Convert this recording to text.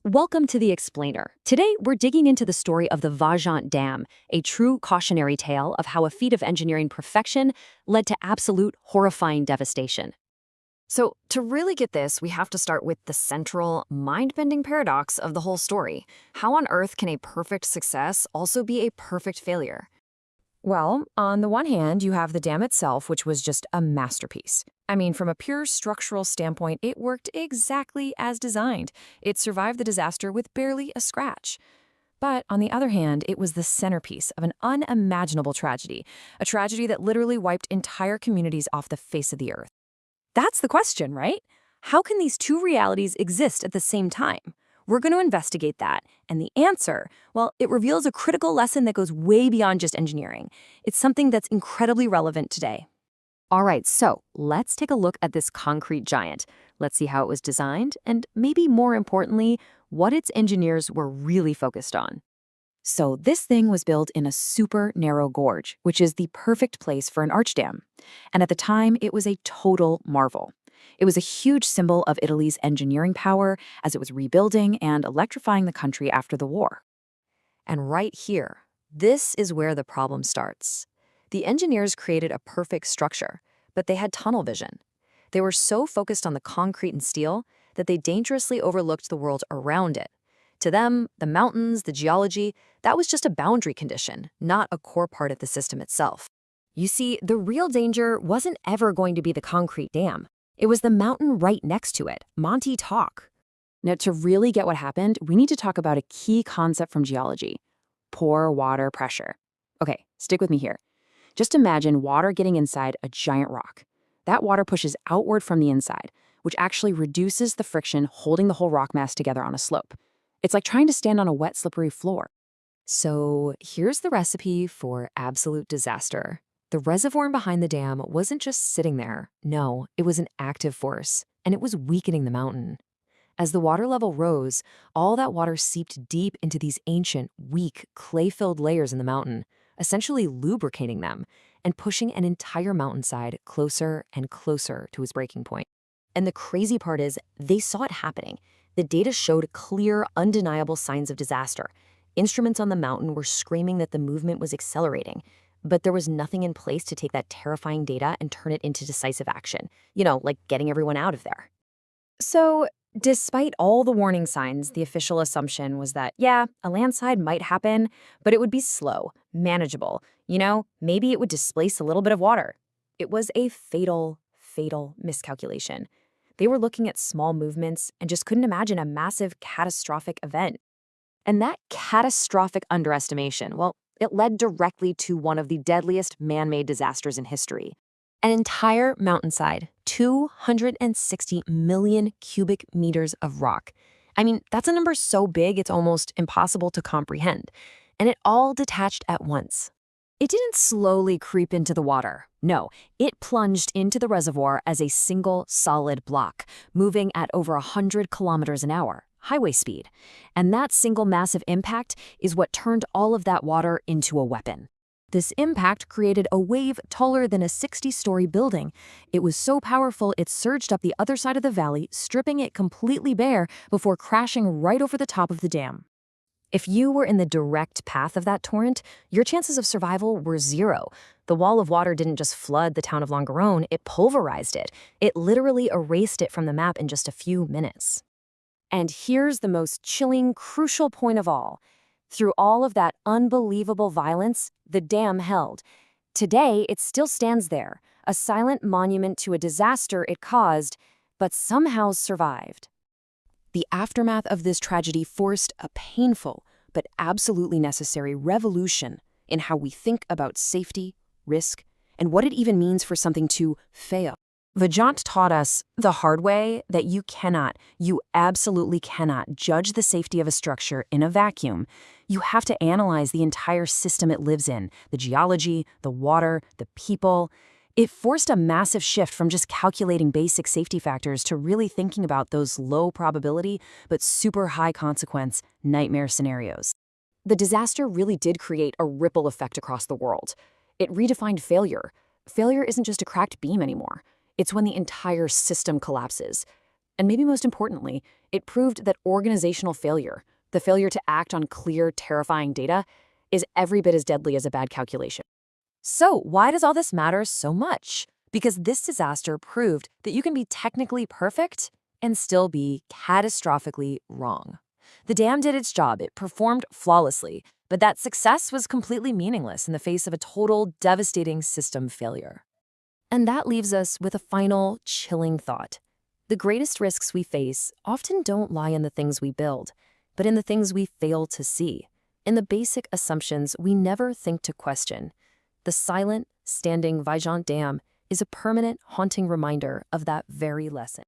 Welcome to The Explainer. Today, we're digging into the story of the Vajont Dam, a true cautionary tale of how a feat of engineering perfection led to absolute horrifying devastation. So, to really get this, we have to start with the central, mind-bending paradox of the whole story. How on earth can a perfect success also be a perfect failure? Well, on the one hand, you have the dam itself, which was just a masterpiece. I mean, from a pure structural standpoint, it worked exactly as designed. It survived the disaster with barely a scratch. But on the other hand, it was the centerpiece of an unimaginable tragedy, a tragedy that literally wiped entire communities off the face of the earth. That's the question, right? How can these two realities exist at the same time? We're going to investigate that, and the answer, well, it reveals a critical lesson that goes way beyond just engineering. It's something that's incredibly relevant today. All right, so let's take a look at this concrete giant. Let's see how it was designed, and maybe more importantly, what its engineers were really focused on. So this thing was built in a super narrow gorge, which is the perfect place for an arch dam. And at the time, it was a total marvel. It was a huge symbol of Italy's engineering power as it was rebuilding and electrifying the country after the war. And right here, this is where the problem starts. The engineers created a perfect structure, but they had tunnel vision. They were so focused on the concrete and steel that they dangerously overlooked the world around it. To them, the mountains, the geology, that was just a boundary condition, not a core part of the system itself. You see, the real danger wasn't ever going to be the concrete dam. It was the mountain right next to it, Monte Talk. Now, to really get what happened, we need to talk about a key concept from geology: pore water pressure. Okay, stick with me here. Just imagine water getting inside a giant rock. That water pushes outward from the inside, which actually reduces the friction holding the whole rock mass together on a slope. It's like trying to stand on a wet, slippery floor. So here's the recipe for absolute disaster. The reservoir behind the dam wasn't just sitting there. No, it was an active force, and it was weakening the mountain. As the water level rose, all that water seeped deep into these ancient, weak, clay-filled layers in the mountain, essentially lubricating them and pushing an entire mountainside closer and closer to its breaking point. And the crazy part is, they saw it happening. The data showed clear, undeniable signs of disaster. Instruments on the mountain were screaming that the movement was accelerating, but there was nothing in place to take that terrifying data and turn it into decisive action. Like getting everyone out of there. So, despite all the warning signs, the official assumption was that, yeah, a landslide might happen, but it would be slow, manageable. Maybe it would displace a little bit of water. It was a fatal miscalculation. They were looking at small movements and just couldn't imagine a massive, catastrophic event. And that catastrophic underestimation, well, it led directly to one of the deadliest man-made disasters in history. An entire mountainside, 260 million cubic meters of rock. I mean, that's a number so big it's almost impossible to comprehend. And it all detached at once. It didn't slowly creep into the water. No, it plunged into the reservoir as a single solid block, moving at over 100 kilometers an hour. Highway speed. And that single massive impact is what turned all of that water into a weapon. This impact created a wave taller than a 60-story building. It was so powerful it surged up the other side of the valley, stripping it completely bare before crashing right over the top of the dam. If you were in the direct path of that torrent, your chances of survival were zero. The wall of water didn't just flood the town of Longarone, it pulverized it. It literally erased it from the map in just a few minutes. And here's the most chilling, crucial point of all. Through all of that unbelievable violence, the dam held. Today, it still stands there, a silent monument to a disaster it caused, but somehow survived. The aftermath of this tragedy forced a painful, but absolutely necessary revolution in how we think about safety, risk, and what it even means for something to fail. Vajont taught us the hard way that you absolutely cannot judge the safety of a structure in a vacuum. You have to analyze the entire system it lives in, the geology, the water, the people. It forced a massive shift from just calculating basic safety factors to really thinking about those low probability but super high consequence nightmare scenarios. The disaster really did create a ripple effect across the world. It redefined failure. Failure isn't just a cracked beam anymore. It's when the entire system collapses. And maybe most importantly, it proved that organizational failure, the failure to act on clear, terrifying data, is every bit as deadly as a bad calculation. So, why does all this matter so much? Because this disaster proved that you can be technically perfect and still be catastrophically wrong. The dam did its job, it performed flawlessly, but that success was completely meaningless in the face of a total, devastating system failure. And that leaves us with a final, chilling thought. The greatest risks we face often don't lie in the things we build, but in the things we fail to see, in the basic assumptions we never think to question. The silent, standing Vajont Dam is a permanent, haunting reminder of that very lesson.